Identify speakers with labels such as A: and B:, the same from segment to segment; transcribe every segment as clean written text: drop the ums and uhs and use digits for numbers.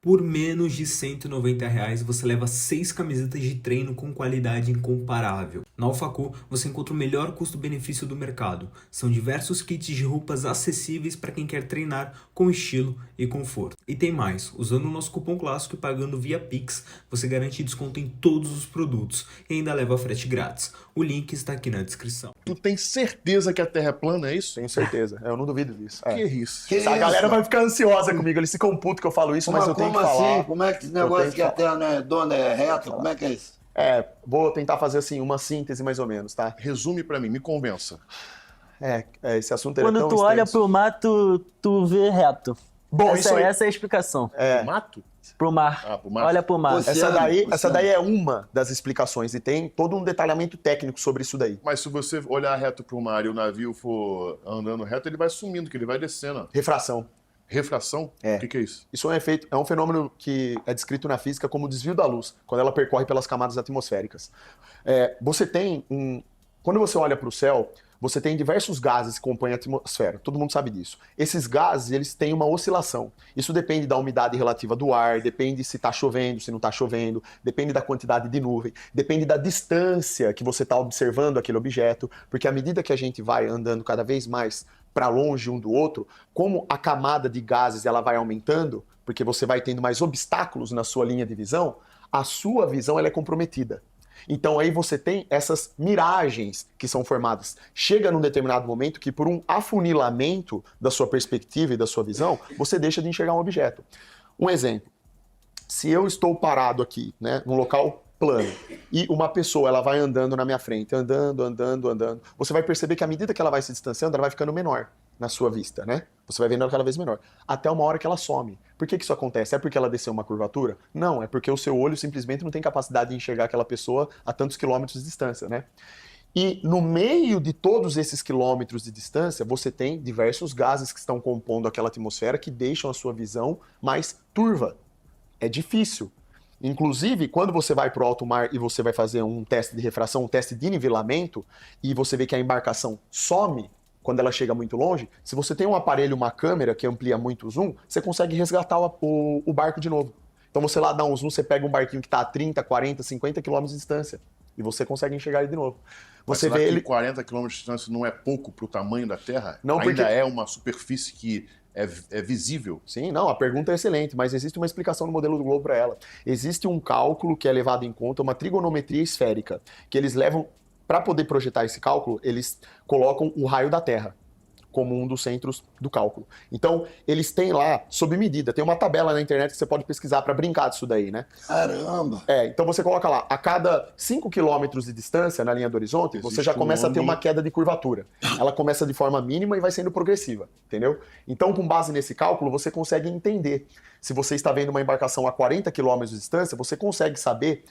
A: Por menos de R$ 190 você leva 6 camisetas de treino com qualidade incomparável. Na Alphaco você encontra o melhor custo-benefício do mercado. São diversos kits de roupas acessíveis para quem quer treinar com estilo e conforto. E tem mais, usando o nosso cupom clássico e pagando via Pix, você garante desconto em todos os produtos e ainda leva frete grátis. O link está aqui na descrição.
B: Tu tem certeza que a Terra é plana, é isso?
C: Tenho certeza, eu não duvido disso.
B: Que isso?
C: A galera vai ficar ansiosa comigo, eles ficam putos que eu falo isso, mas eu tenho que
D: Como
C: falar.
D: assim? Como é que esse negócio que a Terra não é redonda, é reta? Como é que é isso?
C: Vou tentar fazer assim, uma síntese mais ou menos, tá?
B: Resume pra mim, me convença.
C: Esse assunto ele é tão
E: Quando tu olha
C: extenso.
E: pro mar, tu vê reto.
C: Bom, isso aí.
E: Essa é a explicação.
B: Mato?
E: Pro mar.
B: Ah, pro mar.
E: Olha pro mar.
D: Você-
C: Essa daí é uma das explicações e tem todo um detalhamento técnico sobre isso daí.
B: Mas se você olhar reto pro mar e o navio for andando reto, ele vai sumindo, que ele vai descendo.
C: Refração.
B: Refração?
C: É.
B: O que é isso?
C: Isso é um fenômeno que é descrito na física como o desvio da luz, quando ela percorre pelas camadas atmosféricas. Quando você olha para o céu, você tem diversos gases que compõem a atmosfera. Todo mundo sabe disso. Esses gases, eles têm uma oscilação. Isso depende da umidade relativa do ar, depende se está chovendo, se não está chovendo, depende da quantidade de nuvem, depende da distância que você está observando aquele objeto, porque à medida que a gente vai andando cada vez mais para longe um do outro, como a camada de gases ela vai aumentando, porque você vai tendo mais obstáculos na sua linha de visão, a sua visão ela é comprometida. Então aí você tem essas miragens que são formadas. Chega num determinado momento que por um afunilamento da sua perspectiva e da sua visão, você deixa de enxergar um objeto. Um exemplo, se eu estou parado aqui, né, num local plano, e uma pessoa ela vai andando na minha frente, andando, você vai perceber que à medida que ela vai se distanciando, ela vai ficando menor na sua vista, né? Você vai vendo ela cada vez menor, até uma hora que ela some. Por que isso acontece? É porque ela desceu uma curvatura? Não, é porque o seu olho simplesmente não tem capacidade de enxergar aquela pessoa a tantos quilômetros de distância, né? E no meio de todos esses quilômetros de distância, você tem diversos gases que estão compondo aquela atmosfera que deixam a sua visão mais turva. É difícil. Inclusive, quando você vai para o alto mar e você vai fazer um teste de refração, um teste de nivelamento, e você vê que a embarcação some quando ela chega muito longe, se você tem um aparelho, uma câmera que amplia muito o zoom, você consegue resgatar o barco de novo. Então você lá dá um zoom, você pega um barquinho que está a 30, 40, 50 quilômetros de distância, e você consegue enxergar ele de novo.
B: Mas
C: Você
B: será
C: vê
B: que
C: ele...
B: 40 km de distância não é pouco pro tamanho da Terra?
C: Não,
B: Ainda
C: porque-
B: é uma superfície que é visível?
C: Sim, não, a pergunta é excelente, mas existe uma explicação no modelo do globo para ela. Existe um cálculo que é levado em conta, uma trigonometria esférica, que eles levam, para poder projetar esse cálculo, eles colocam o raio da Terra como um dos centros do cálculo. Então, eles têm lá, sob medida, tem uma tabela na internet que você pode pesquisar para brincar disso daí, né?
D: Caramba!
C: Então você coloca lá, a cada 5 quilômetros de distância na linha do horizonte, você
B: Existe
C: já
B: um
C: começa a ter
B: nome-
C: uma queda de curvatura. Ela começa de forma mínima e vai sendo progressiva, entendeu? Então, com base nesse cálculo, você consegue entender. Se você está vendo uma embarcação a 40 quilômetros de distância, você consegue saber.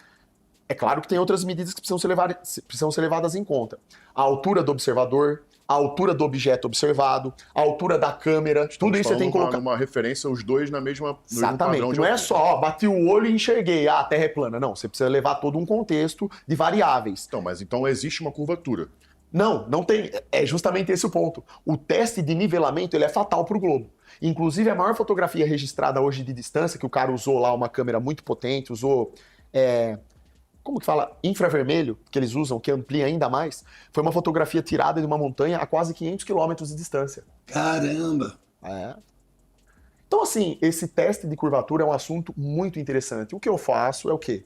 C: É claro que tem outras medidas que precisam ser levadas em conta. A altura do observador, a altura do objeto observado, a altura da câmera, tudo isso você tem que colocar.
B: Numa referência, os dois no mesmo
C: Exatamente.
B: padrão de
C: Não é
B: altura.
C: só, bati o olho e enxerguei, a Terra é plana. Não, você precisa levar todo um contexto de variáveis.
B: Então existe uma curvatura.
C: Não tem. É justamente esse o ponto. O teste de nivelamento ele é fatal para o globo. Inclusive, a maior fotografia registrada hoje de distância, que o cara usou lá uma câmera muito potente, usou. Como que fala? Infravermelho, que eles usam, que amplia ainda mais, foi uma fotografia tirada de uma montanha a quase 500 quilômetros de distância.
D: Caramba!
C: Então, assim, esse teste de curvatura é um assunto muito interessante. O que eu faço é o quê?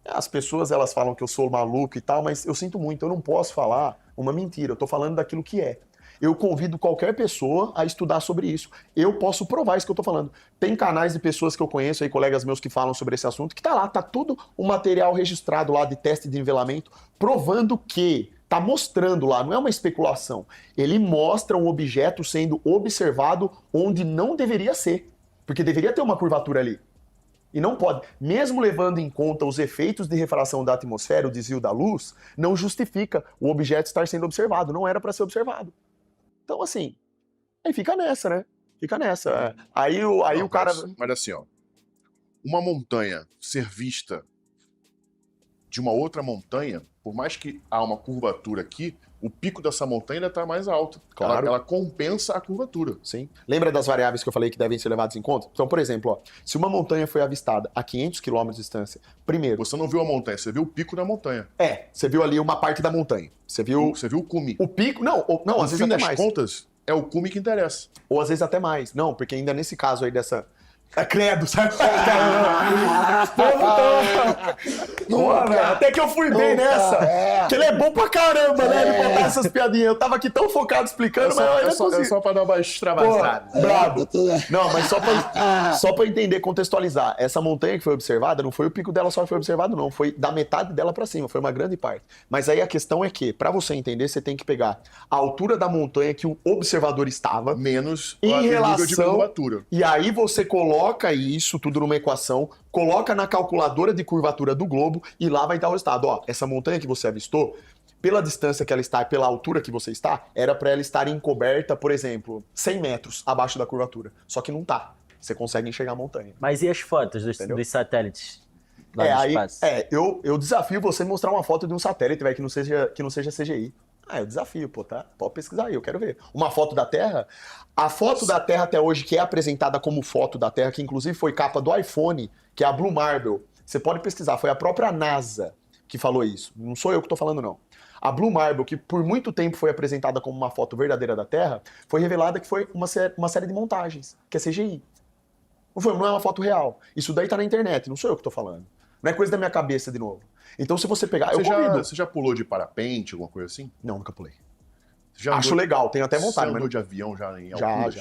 C: As pessoas, elas falam que eu sou maluco e tal, mas eu sinto muito, eu não posso falar uma mentira, eu tô falando daquilo que é. Eu convido qualquer pessoa a estudar sobre isso. Eu posso provar isso que eu tô falando. Tem canais de pessoas que eu conheço aí, colegas meus que falam sobre esse assunto, que tá lá, tá tudo o material registrado lá de teste de nivelamento, provando que, tá mostrando lá, não é uma especulação. Ele mostra um objeto sendo observado onde não deveria ser. Porque deveria ter uma curvatura ali. E não pode. Mesmo levando em conta os efeitos de refração da atmosfera, o desvio da luz, não justifica o objeto estar sendo observado. Não era para ser observado. Então, assim, aí fica nessa, né? Fica nessa. Aí o cara...
B: Mas assim, ó, uma montanha ser vista de uma outra montanha, por mais que há uma curvatura aqui, o pico dessa montanha ainda está mais alto.
C: Claro.
B: Ela compensa a curvatura.
C: Sim. Lembra das variáveis que eu falei que devem ser levadas em conta? Então, por exemplo, ó, se uma montanha foi avistada a 500 km de distância, primeiro...
B: Você não viu a montanha, você viu o pico da montanha.
C: Você viu ali uma parte da montanha. Você viu
B: o cume.
C: o pico... Não,
B: No
C: às vezes
B: fim
C: até
B: das
C: mais.
B: contas, é o cume que interessa.
C: Ou às vezes até mais. Não, porque ainda nesse caso aí dessa... Credo, sabe? Pô, velho, até que eu fui bem nessa. Que ele é bom pra caramba, né? Ele botar essas piadinhas. Eu tava aqui tão focado explicando, mas eu ainda consegui.
B: É só pra dar uma extravasada.
C: Brabo. Não, mas só pra entender, contextualizar. Essa montanha que foi observada, não foi o pico dela só que foi observado, não. Foi da metade dela pra cima, foi uma grande parte. Mas aí a questão é que, pra você entender, você tem que pegar a altura da montanha que o observador estava,
B: menos
C: em
B: o nível de
C: relação...
B: curvatura.
C: E aí você coloca isso tudo numa equação, coloca na calculadora de curvatura do globo e lá vai dar o resultado. Ó, essa montanha que você avistou, pela distância que ela está e pela altura que você está, era para ela estar encoberta, por exemplo, 100 metros abaixo da curvatura. Só que não tá. Você consegue enxergar a montanha.
E: Mas e as fotos dos satélites? Lá no espaço?
C: Eu desafio você a mostrar uma foto de um satélite, velho, que não seja CGI. Eu desafio, pô, tá? Pode pesquisar aí, eu quero ver. Uma foto da Terra. A foto da Terra até hoje, que é apresentada como foto da Terra, que inclusive foi capa do iPhone, que é a Blue Marble. Você pode pesquisar, foi a própria NASA que falou isso. Não sou eu que tô falando, não. A Blue Marble, que por muito tempo foi apresentada como uma foto verdadeira da Terra, foi revelada que foi uma série de montagens, que é CGI. Não é uma foto real. Isso daí tá na internet, não sou eu que tô falando. Não é coisa da minha cabeça de novo. Então, se você pegar...
B: Você já pulou de parapente, alguma coisa assim?
C: Não, nunca pulei.
B: Acho
C: legal, tenho até vontade.
B: Você andou
C: mas...
B: de avião já em alturas?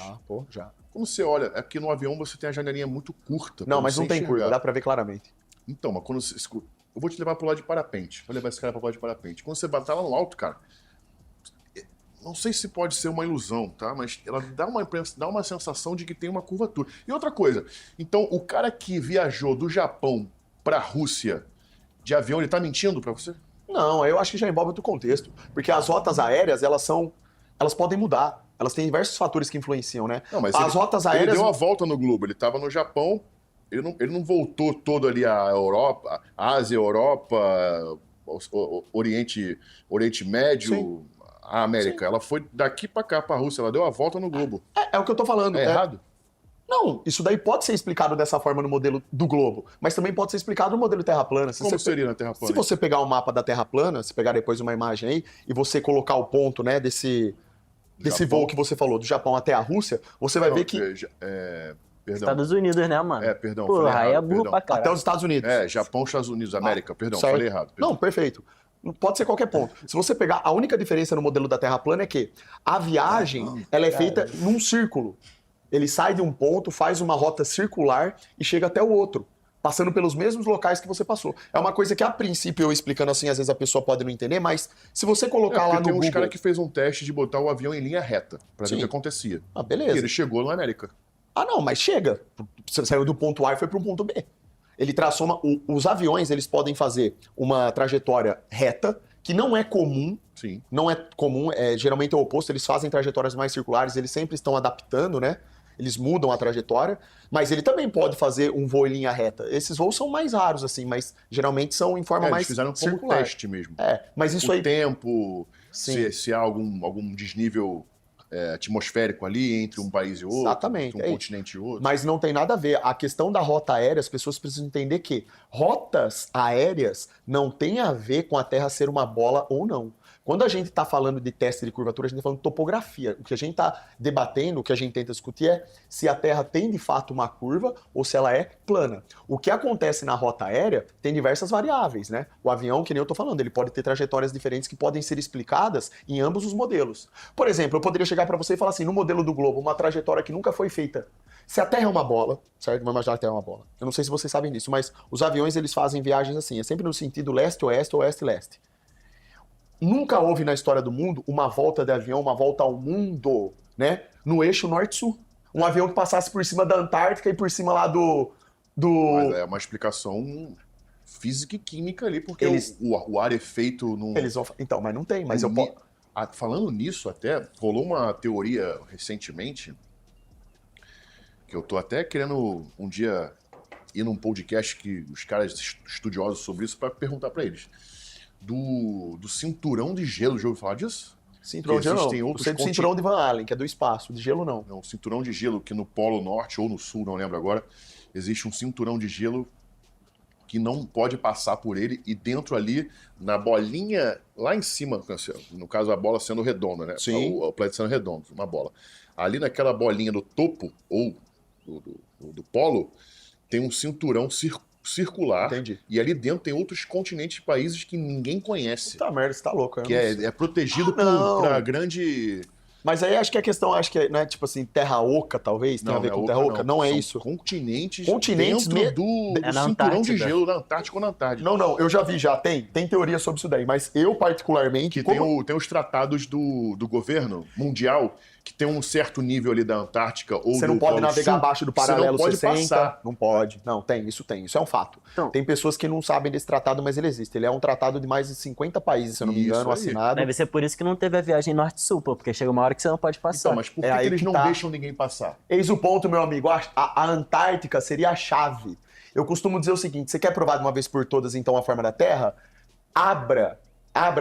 C: Já.
B: Quando você olha, é porque no avião você tem a janelinha muito curta.
C: Não, mas não tem curva, dá pra ver claramente.
B: Então, mas quando você... Eu vou te levar pro lado de parapente. Vou levar esse cara pro lado de parapente. Quando você bater lá no alto, cara... Não sei se pode ser uma ilusão, tá? Mas ela dá uma sensação de que tem uma curvatura. E outra coisa, então o cara que viajou do Japão pra Rússia de avião, ele tá mentindo pra você?
C: Não, eu acho que já envolve outro contexto. Porque as rotas aéreas, elas podem mudar. Elas têm diversos fatores que influenciam, né?
B: Não, mas
C: as rotas aéreas...
B: Ele deu a volta no globo, ele tava no Japão, ele não voltou todo ali a Europa, a Ásia, Europa, Oriente Médio...
C: Sim.
B: A América, ela foi daqui pra cá, pra Rússia, ela deu a volta no globo.
C: É o que eu tô falando.
B: É errado?
C: Não, isso daí pode ser explicado dessa forma no modelo do globo, mas também pode ser explicado no modelo Terra plana.
B: Como seria na Terra plana?
C: Se você pegar o mapa da Terra plana, se pegar depois uma imagem aí, e você colocar o ponto, né, desse voo que você falou, do Japão até a Rússia, você vai ver que...
B: Perdão.
E: Estados Unidos, né, mano?
B: Perdão.
E: Porra, aí é burro pra caralho.
C: Até os Estados Unidos.
B: Japão, Estados Unidos, América. Perdão,
C: certo.
B: falei errado. Perdão.
C: Não, perfeito. Pode ser qualquer ponto. Se você pegar, a única diferença no modelo da Terra plana é que a viagem, ela é feita num círculo. Ele sai de um ponto, faz uma rota circular e chega até o outro, passando pelos mesmos locais que você passou. É uma coisa que, a princípio, eu explicando assim, às vezes a pessoa pode não entender, mas se você colocar lá no
B: tem
C: Google...
B: uns caras que fez um teste de botar o avião em linha reta, pra ver o que acontecia.
C: Beleza.
B: E ele chegou na América.
C: Não, mas chega. Você saiu do ponto A e foi para um ponto B. Ele traçou os aviões, eles podem fazer uma trajetória reta, que não é comum.
B: Sim.
C: Não é comum, geralmente é o oposto, eles fazem trajetórias mais circulares, eles sempre estão adaptando, né? Eles mudam a trajetória, mas ele também pode fazer um voo em linha reta. Esses voos são mais raros, assim, mas geralmente são em forma mais
B: eles fizeram como
C: circular.
B: teste mesmo.
C: Mas isso aí...
B: tempo, se há algum desnível atmosférico ali entre um país e outro,
C: Exatamente,
B: entre um continente e outro.
C: Mas não tem nada a ver. A questão da rota aérea, as pessoas precisam entender que rotas aéreas não tem a ver com a Terra ser uma bola ou não. Quando a gente está falando de teste de curvatura, a gente está falando de topografia. O que a gente está debatendo, o que a gente tenta discutir é se a Terra tem de fato uma curva ou se ela é plana. O que acontece na rota aérea tem diversas variáveis, né? O avião, que nem eu estou falando, ele pode ter trajetórias diferentes que podem ser explicadas em ambos os modelos. Por exemplo, eu poderia chegar para você e falar assim, no modelo do globo, uma trajetória que nunca foi feita. Se a Terra é uma bola, certo? Vamos imaginar que a Terra é uma bola. Eu não sei se vocês sabem disso, mas os aviões eles fazem viagens assim, é sempre no sentido leste-oeste, oeste-leste. Nunca houve na história do mundo uma volta de avião, uma volta ao mundo, né? No eixo norte-sul. Um avião que passasse por cima da Antártica e por cima lá do...
B: Mas é uma explicação física e química ali, porque o ar é feito num...
C: Então, mas não tem, mas
B: Falando nisso até, rolou uma teoria recentemente, que eu tô até querendo um dia ir num podcast que os caras estudiosos sobre isso para perguntar para eles. do cinturão de gelo. Já ouviu falar disso?
C: Cinturão de gelo
B: existem
C: não.
B: outros
C: Você do cinturão de Van Allen, que é do espaço. De gelo não.
B: Não, cinturão de gelo, que no Polo Norte ou no Sul, não lembro agora, existe um cinturão de gelo que não pode passar por ele, e dentro ali, na bolinha, lá em cima, no caso a bola sendo redonda, né?
C: Sim.
B: O planeta sendo redondo, uma bola. Ali naquela bolinha do topo, ou do polo, tem um cinturão circular.
C: Entendi.
B: E ali dentro tem outros continentes e países que ninguém conhece.
C: Puta merda, você tá louco.
B: Que é protegido
C: não.
B: por grande...
C: Mas aí acho que a questão, não é tipo assim, terra oca, talvez, tem a ver com terra oca. Não é
B: São
C: isso.
B: Continentes
C: Continentes
B: do
E: É na
B: cinturão de
E: Antártida.
B: gelo, na Antártica ou na Antártida.
C: Não, eu já vi, tem teoria sobre isso daí, mas eu particularmente...
B: Que tem os tratados do governo mundial, que tem um certo nível ali da Antártica ou
C: Você
B: do
C: não pode
B: Polo
C: navegar
B: Sul,
C: abaixo do
B: você
C: paralelo
B: não pode
C: 60.
B: passar.
C: Não pode. Não, isso é um fato.
E: Então,
C: Tem pessoas que não sabem desse tratado, mas ele existe. Ele é um tratado de mais de 50 países, se eu não me
B: Isso
C: engano,
B: aí.
C: assinado.
E: deve ser por isso que não teve a viagem norte-sul, pô, porque chega uma hora que você não pode passar.
B: Então, mas por que,
C: aí
B: que eles
C: que
B: não
C: tá.
B: deixam ninguém passar?
C: Eis o ponto, meu amigo. A Antártica seria a chave. Eu costumo dizer o seguinte, você quer provar de uma vez por todas, então, a forma da Terra? Abra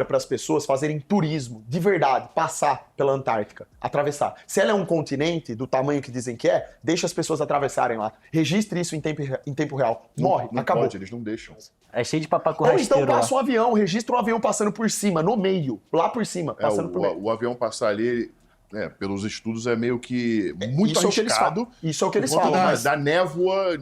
C: para as pessoas fazerem turismo, de verdade, passar pela Antártica, atravessar. Se ela é um continente do tamanho que dizem que é, deixa as pessoas atravessarem lá. Registre isso em tempo real. Morre,
B: não
C: acabou.
B: pode, eles não deixam.
E: É cheio de papaco
C: Ou então
E: rasteiro lá.
C: passa um avião, registra um avião passando por cima, no meio, lá por cima, passando por meio.
B: O avião passar ali, pelos estudos, é meio que muito
C: Isso é o que eles
B: arriscado.
C: falam. Isso é o que eles
B: por conta
C: falam,
B: da,
C: mas...
B: da névoa,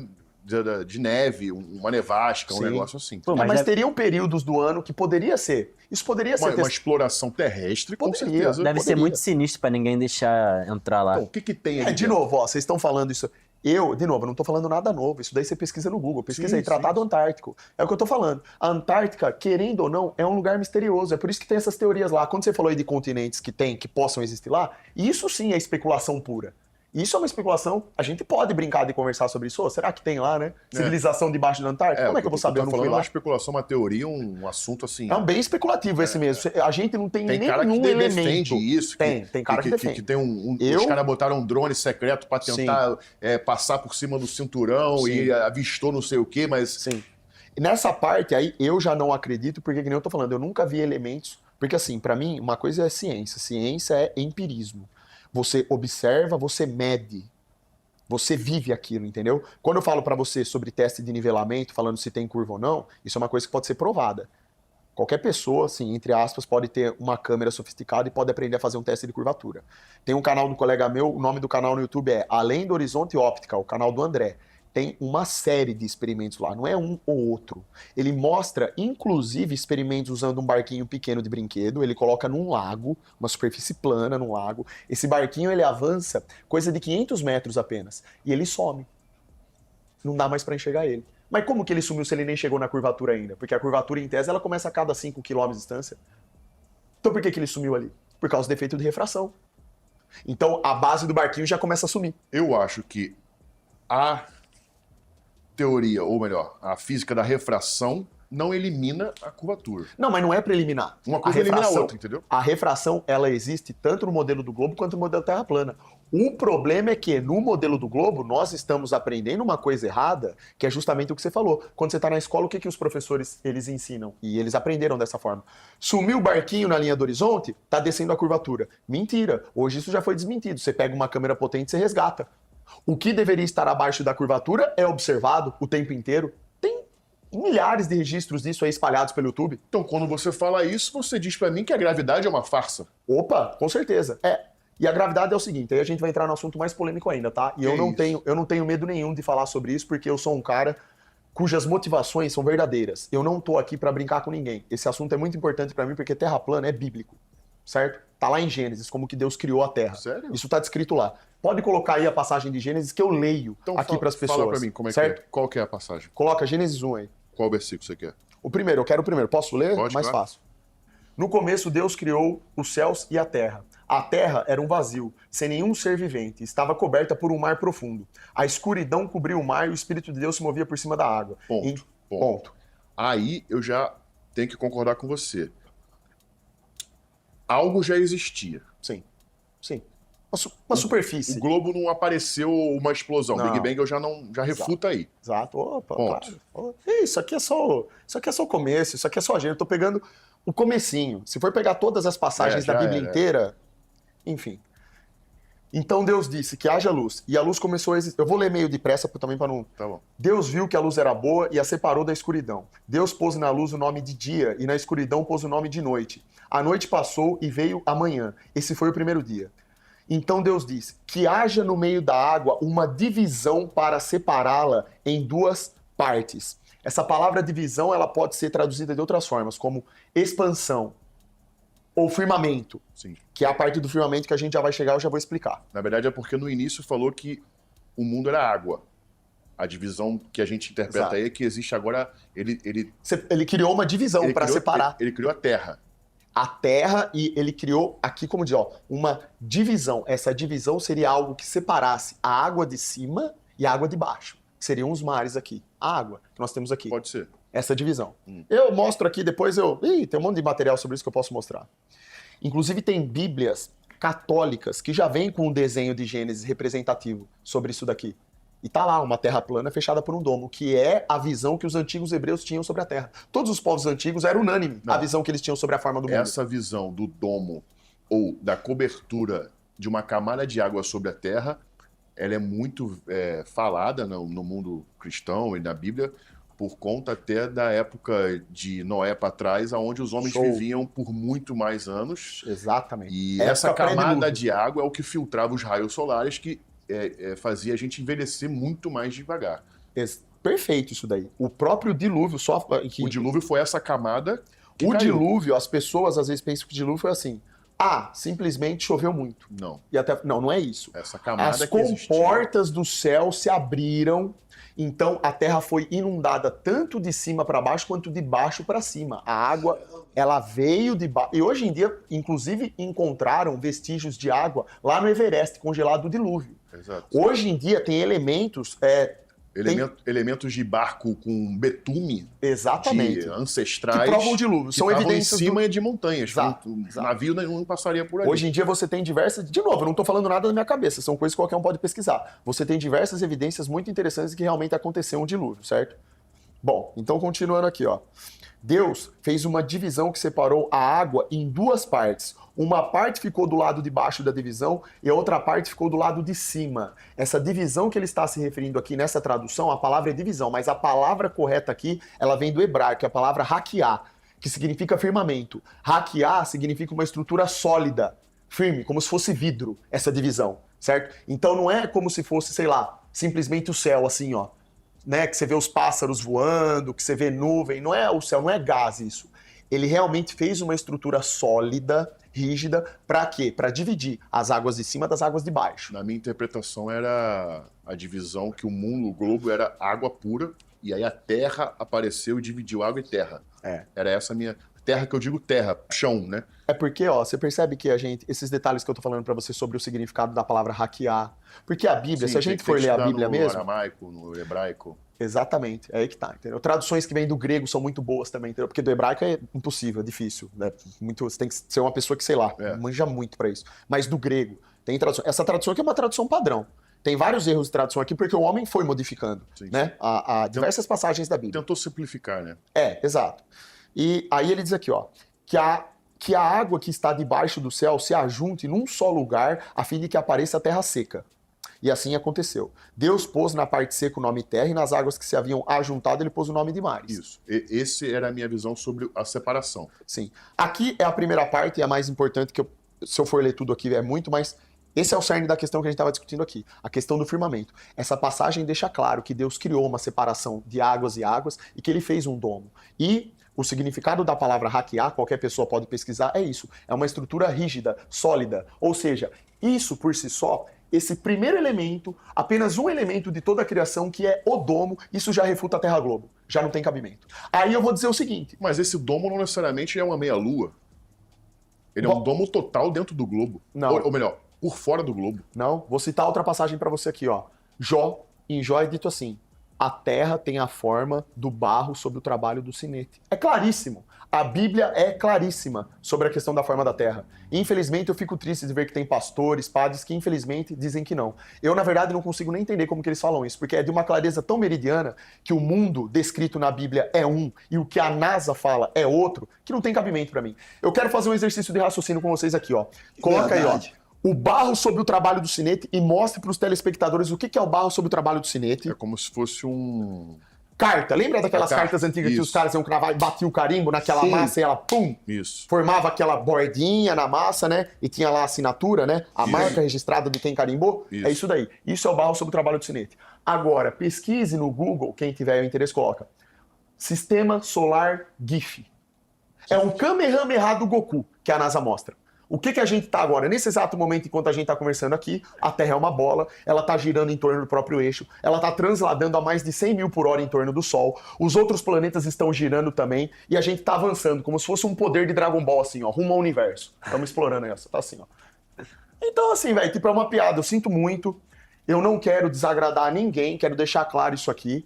B: de neve, uma nevasca, um
C: Sim.
B: negócio assim.
E: Pô,
C: Mas
E: mas
C: teriam períodos do ano que poderia ser. Isso poderia ser...
B: Uma exploração terrestre, com
C: Poderia,
B: certeza.
E: deve ser
C: poderia.
E: muito sinistro pra ninguém deixar entrar lá.
B: Então, o que tem ali?
C: De
B: dentro?
C: novo, ó, vocês estão falando isso. De novo, eu não tô falando nada novo. Isso daí você pesquisa no Google. Pesquisa
B: Sim,
C: aí, Tratado Antártico. É o que eu tô falando. A Antártica, querendo ou não, é um lugar misterioso. É por isso que tem essas teorias lá. Quando você falou aí de continentes que possam existir lá, isso sim é especulação pura. Isso é uma especulação. A gente pode brincar de conversar sobre isso. Ô, será que tem lá, né? Civilização debaixo da Antártica? Como é que eu vou saber? Eu
B: tô
C: não fui
B: falando
C: lá.
B: uma especulação, uma teoria, um assunto assim.
C: É um bem especulativo esse mesmo. A gente não tem,
B: Tem
C: nenhum
B: cara que
C: elemento.
B: defende isso.
C: Tem cara que defende.
B: Que tem
C: Eu-
B: Os caras botaram um drone secreto pra tentar passar por cima do cinturão
C: Sim.
B: e avistou não sei o quê, mas...
C: Sim. E nessa parte aí, eu já não acredito, porque que nem eu tô falando, eu nunca vi elementos. Porque assim, pra mim, uma coisa é ciência. Ciência é empirismo. Você observa, você mede. Você vive aquilo, entendeu? Quando eu falo pra você sobre teste de nivelamento, falando se tem curva ou não, isso é uma coisa que pode ser provada. Qualquer pessoa, assim, entre aspas, pode ter uma câmera sofisticada e pode aprender a fazer um teste de curvatura. Tem um canal do colega meu, o nome do canal no YouTube é Além do Horizonte Óptica, o canal do André. Tem uma série de experimentos lá, não é um ou outro. Ele mostra, inclusive, experimentos usando um barquinho pequeno de brinquedo, ele coloca num lago, uma superfície plana num lago. Esse barquinho, ele avança coisa de 500 metros apenas, e ele some. Não dá mais para enxergar ele. Mas como que ele sumiu se ele nem chegou na curvatura ainda? Porque a curvatura, em tese, ela começa a cada 5 km de distância. Então por que ele sumiu ali? Por causa do efeito de refração. Então a base do barquinho já começa a sumir.
B: Eu acho que a teoria, ou melhor, a física da refração não elimina a curvatura.
C: Não, mas não é para eliminar.
B: Uma coisa elimina a
C: refração-
B: outra, entendeu?
C: A refração, ela existe tanto no modelo do globo quanto no modelo Terra plana. O problema é que no modelo do globo nós estamos aprendendo uma coisa errada, que é justamente o que você falou. Quando você está na escola, o que os professores eles ensinam? E eles aprenderam dessa forma. Sumiu o barquinho na linha do horizonte, tá descendo a curvatura. Mentira. Hoje isso já foi desmentido. Você pega uma câmera potente e você resgata. O que deveria estar abaixo da curvatura é observado o tempo inteiro. Tem milhares de registros disso aí espalhados pelo YouTube.
B: Então, quando você fala isso, você diz pra mim que a gravidade é uma farsa.
C: Opa, com certeza. E a gravidade é o seguinte, aí a gente vai entrar no assunto mais polêmico ainda, tá? E eu não tenho medo nenhum de falar sobre isso, porque eu sou um cara cujas motivações são verdadeiras. Eu não tô aqui pra brincar com ninguém. Esse assunto é muito importante pra mim, porque terra plana é bíblico, certo? Tá lá em Gênesis, como que Deus criou a Terra.
B: Sério?
C: Isso tá descrito lá. Pode colocar aí a passagem de Gênesis que eu leio
B: Então,
C: aqui pras pessoas.
B: fala pra mim como é
C: certo?
B: que é. Qual que é a passagem?
C: Coloca Gênesis 1 aí.
B: Qual versículo você quer?
C: O primeiro, eu quero o primeiro. Posso ler?
B: Pode,
C: Mais
B: claro.
C: fácil. No começo, Deus criou os céus e a terra. A terra era um vazio, sem nenhum ser vivente. Estava coberta por um mar profundo. A escuridão cobriu o mar e o Espírito de Deus se movia por cima da água. Ponto.
B: Aí eu já tenho que concordar com você. Algo já existia.
C: Sim. Sim. uma superfície.
B: O globo não apareceu uma explosão.
C: Não.
B: Big Bang eu já refuta aí.
C: Exato. Opa,
B: Ponto.
C: claro. Isso aqui é só o começo, isso aqui é só a gente. Eu tô pegando o comecinho. Se for pegar todas as passagens da Bíblia inteira, enfim. Então Deus disse que haja luz, e a luz começou a existir. Eu vou ler meio depressa também para não...
B: Tá bom.
C: Deus viu que a luz era boa e a separou da escuridão. Deus pôs na luz o nome de dia e na escuridão pôs o nome de noite. A noite passou e veio a manhã. Esse foi o primeiro dia. Então Deus disse que haja no meio da água uma divisão para separá-la em duas partes. Essa palavra divisão ela pode ser traduzida de outras formas, como expansão ou firmamento.
B: Sim.
C: Que é a parte do firmamento que a gente já vai chegar, eu já vou explicar.
B: Na verdade é porque no início falou que o mundo era água. A divisão que a gente interpreta
C: Exato.
B: aí é que existe agora...
C: Ele criou uma divisão para separar
B: Ele criou a Terra.
C: a Terra e ele criou, aqui como diz, ó, uma divisão. Essa divisão seria algo que separasse a água de cima e a água de baixo. Seriam os mares aqui. A água que nós temos aqui.
B: Pode ser.
C: Essa divisão. Eu mostro aqui, depois tem um monte de material sobre isso que eu posso mostrar. Inclusive tem bíblias católicas que já vêm com um desenho de Gênesis representativo sobre isso daqui. E tá lá, uma terra plana fechada por um domo, que é a visão que os antigos hebreus tinham sobre a terra. Todos os povos antigos era unânime a visão que eles tinham sobre a forma do mundo.
B: Essa visão do domo ou da cobertura de uma camada de água sobre a terra, ela é muito falada no mundo cristão e na Bíblia, por conta até da época de Noé para trás, onde os homens viviam por muito mais anos.
C: Exatamente.
B: E essa camada de água é o que filtrava os raios solares que fazia a gente envelhecer muito mais devagar.
C: Perfeito isso daí. O próprio dilúvio só...
B: O dilúvio foi essa camada que
C: O
B: caiu.
C: dilúvio, as pessoas às vezes pensam que o dilúvio foi assim. Simplesmente choveu muito.
B: Não.
C: E até, não é isso.
B: Essa camada
C: As
B: que existia.
C: comportas do céu se abriram, então a terra foi inundada tanto de cima para baixo quanto de baixo para cima. A água, ela veio de baixo. E hoje em dia, inclusive, encontraram vestígios de água lá no Everest, congelado do dilúvio.
B: Exato.
C: Hoje em dia tem elementos...
B: Elementos de barco com betume
C: Exatamente.
B: de ancestrais
C: Que provam o dilúvio.
B: que
C: São
B: estavam
C: evidências
B: em cima de montanhas.
C: Exato,
B: O
C: exato.
B: navio não passaria por ali.
C: Hoje em dia você tem diversas... De novo, eu não estou falando nada da minha cabeça, são coisas que qualquer um pode pesquisar. Você tem diversas evidências muito interessantes de que realmente aconteceu um dilúvio, certo? Bom, então continuando aqui, ó. Deus fez uma divisão que separou a água em duas partes. Uma parte ficou do lado de baixo da divisão e a outra parte ficou do lado de cima. Essa divisão que ele está se referindo aqui nessa tradução, a palavra é divisão, mas a palavra correta aqui, ela vem do hebraico, é a palavra hakiá, que significa firmamento. Hakiá significa uma estrutura sólida, firme, como se fosse vidro, essa divisão, certo? Então não é como se fosse, sei lá, simplesmente o céu assim, ó. Né, que você vê os pássaros voando, que você vê nuvem, não é o céu, não é gás isso. Ele realmente fez uma estrutura sólida, rígida, para quê? Para dividir as águas de cima das águas de baixo.
B: Na minha interpretação era a divisão que o mundo, o globo, era água pura, e aí a terra apareceu e dividiu água e terra. Era essa a minha... Terra que eu digo terra, chão, né?
C: É porque, ó, você percebe que esses detalhes que eu tô falando para você sobre o significado da palavra hackear, porque a Bíblia, se a gente for ler a Bíblia mesmo...
B: No aramaico, no hebraico.
C: Exatamente, é aí que tá, entendeu? Traduções que vêm do grego são muito boas também, entendeu? Porque do hebraico é impossível, é difícil, né? Você tem que ser uma pessoa que, sei lá, manja muito para isso. Mas do grego, tem tradução. Essa tradução aqui é uma tradução padrão. Tem vários erros de tradução aqui porque o homem foi modificando, né? A diversas passagens da Bíblia.
B: Tentou simplificar, né?
C: Exato. E aí ele diz aqui, ó, que a água que está debaixo do céu se ajunte num só lugar a fim de que apareça a terra seca. E assim aconteceu. Deus pôs na parte seca o nome terra e nas águas que se haviam ajuntado ele pôs o nome de mares.
B: Isso. Esse era a minha visão sobre a separação.
C: Sim. Aqui é a primeira parte e a mais importante que se eu for ler tudo aqui é muito, mas esse é o cerne da questão que a gente estava discutindo aqui, a questão do firmamento. Essa passagem deixa claro que Deus criou uma separação de águas e águas e que ele fez um domo. E o significado da palavra hackear, qualquer pessoa pode pesquisar, é isso. É uma estrutura rígida, sólida. Ou seja, isso por si só, esse primeiro elemento, apenas um elemento de toda a criação, que é o domo, isso já refuta a Terra Globo. Já não tem cabimento. Aí eu vou dizer o seguinte...
B: Mas esse domo não necessariamente é uma meia-lua. Ele é um domo total dentro do globo.
C: Não.
B: Ou melhor, por fora do globo.
C: Não, vou citar outra passagem para você aqui, ó. Em Jó é dito assim: a terra tem a forma do barro sob o trabalho do sinete. É claríssimo. A Bíblia é claríssima sobre a questão da forma da terra. Infelizmente, eu fico triste de ver que tem pastores, padres que infelizmente dizem que não. Eu, na verdade, não consigo nem entender como que eles falam isso, porque é de uma clareza tão meridiana que o mundo descrito na Bíblia é um e o que a NASA fala é outro, que não tem cabimento para mim. Eu quero fazer um exercício de raciocínio com vocês aqui, ó. Coloca aí, ó. O barro sobre o trabalho do sinete e mostre para os telespectadores o que é o barro sobre o trabalho do sinete.
B: É como se fosse um...
C: Carta, lembra daquelas cartas antigas que os caras iam cravar e batiam o carimbo naquela massa e ela, pum, formava aquela bordinha na massa, né? E tinha lá a assinatura, né? A marca registrada de quem carimbou. É isso daí. Isso é o barro sobre o trabalho do sinete. Agora, pesquise no Google, quem tiver interesse coloca. Sistema Solar GIF. É um Kamehameha do Goku que a NASA mostra. O que a gente está agora? Nesse exato momento, enquanto a gente está conversando aqui, a Terra é uma bola, ela está girando em torno do próprio eixo, ela está transladando a mais de 100 mil por hora em torno do Sol, os outros planetas estão girando também, e a gente está avançando, como se fosse um poder de Dragon Ball, assim, ó, rumo ao universo. Estamos explorando essa, tá assim, ó. Então, assim, velho, tipo, é uma piada, eu sinto muito, eu não quero desagradar ninguém, quero deixar claro isso aqui.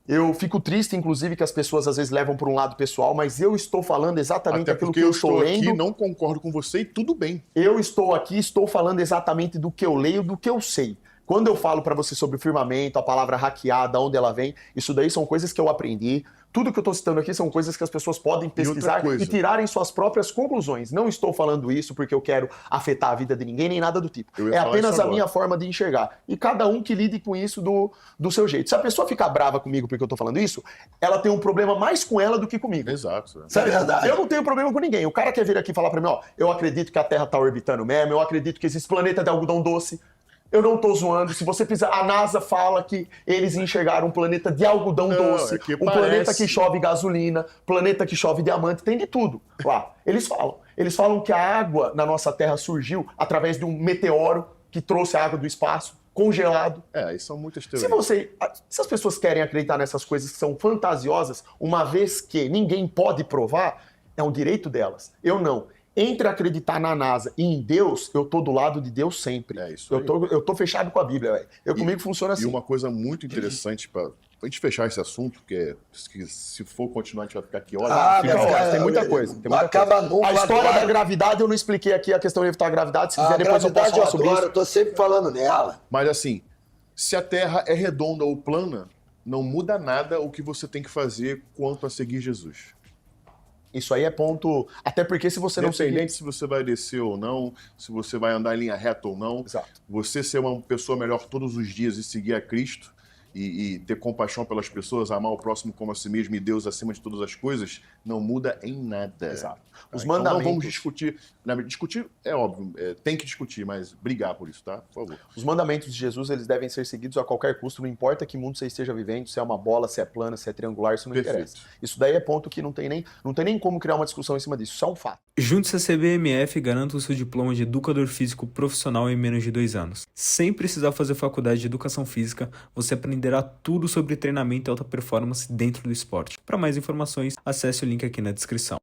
C: Eu fico triste, inclusive, que as pessoas às vezes levam por um lado pessoal, mas eu estou falando exatamente aquilo que eu estou lendo.
B: Aqui, não concordo com você e tudo bem.
C: Eu estou aqui, estou falando exatamente do que eu leio, do que eu sei. Quando eu falo para você sobre o firmamento, a palavra hackeada, onde ela vem, isso daí são coisas que eu aprendi. Tudo que eu estou citando aqui são coisas que as pessoas podem pesquisar e tirarem suas próprias conclusões. Não estou falando isso porque eu quero afetar a vida de ninguém, nem nada do tipo. É apenas a minha forma de enxergar. E cada um que lide com isso do seu jeito. Se a pessoa ficar brava comigo porque eu estou falando isso, ela tem um problema mais com ela do que comigo.
B: Exato.
C: É verdade. Eu não tenho problema com ninguém. O cara quer vir aqui falar para mim, ó, eu acredito que a Terra está orbitando mesmo, eu acredito que existe planeta de algodão doce. Eu não tô zoando. Se você fizer, a NASA fala que eles enxergaram um planeta de algodão doce, planeta que chove gasolina, planeta que chove diamante, tem de tudo lá. Eles falam que a água na nossa Terra surgiu através de um meteoro que trouxe a água do espaço, congelado.
B: Isso são muitas teorias.
C: Se as pessoas querem acreditar nessas coisas que são fantasiosas, uma vez que ninguém pode provar, é um direito delas. Eu não. Entre acreditar na NASA e em Deus, eu tô do lado de Deus sempre. Eu tô fechado com a Bíblia, velho. Comigo funciona assim.
B: E uma coisa muito interessante pra gente fechar esse assunto, porque se for continuar, a gente vai ficar aqui horas.
C: Tem muita coisa.
D: Nunca,
C: a história da gravidade, eu não expliquei aqui a questão de evitar a gravidade. Se quiser, depois eu posso falar sobre isso.
D: Eu tô sempre falando nela.
B: Mas assim, se a Terra é redonda ou plana, não muda nada o que você tem que fazer quanto a seguir Jesus.
C: Isso aí é ponto... Até porque se você não seguir...
B: Independente se você vai descer ou não, se você vai andar em linha reta ou não, você ser uma pessoa melhor todos os dias e seguir a Cristo e ter compaixão pelas pessoas, amar o próximo como a si mesmo e Deus acima de todas as coisas, não muda em nada.
C: Os
B: então
C: mandamentos...
B: não vamos discutir. Discutir é óbvio, tem que discutir, mas brigar por isso, tá? Por favor.
C: Os mandamentos de Jesus, eles devem ser seguidos a qualquer custo, não importa que mundo você esteja vivendo, se é uma bola, se é plana, se é triangular, isso não interessa. Isso daí é ponto que não tem nem como criar uma discussão em cima disso, isso é um fato.
A: Junte-se à CBMF e garanta o seu diploma de educador físico profissional em menos de 2 anos. Sem precisar fazer faculdade de educação física, você aprenderá tudo sobre treinamento e alta performance dentro do esporte. Para mais informações, acesse o link aqui na descrição.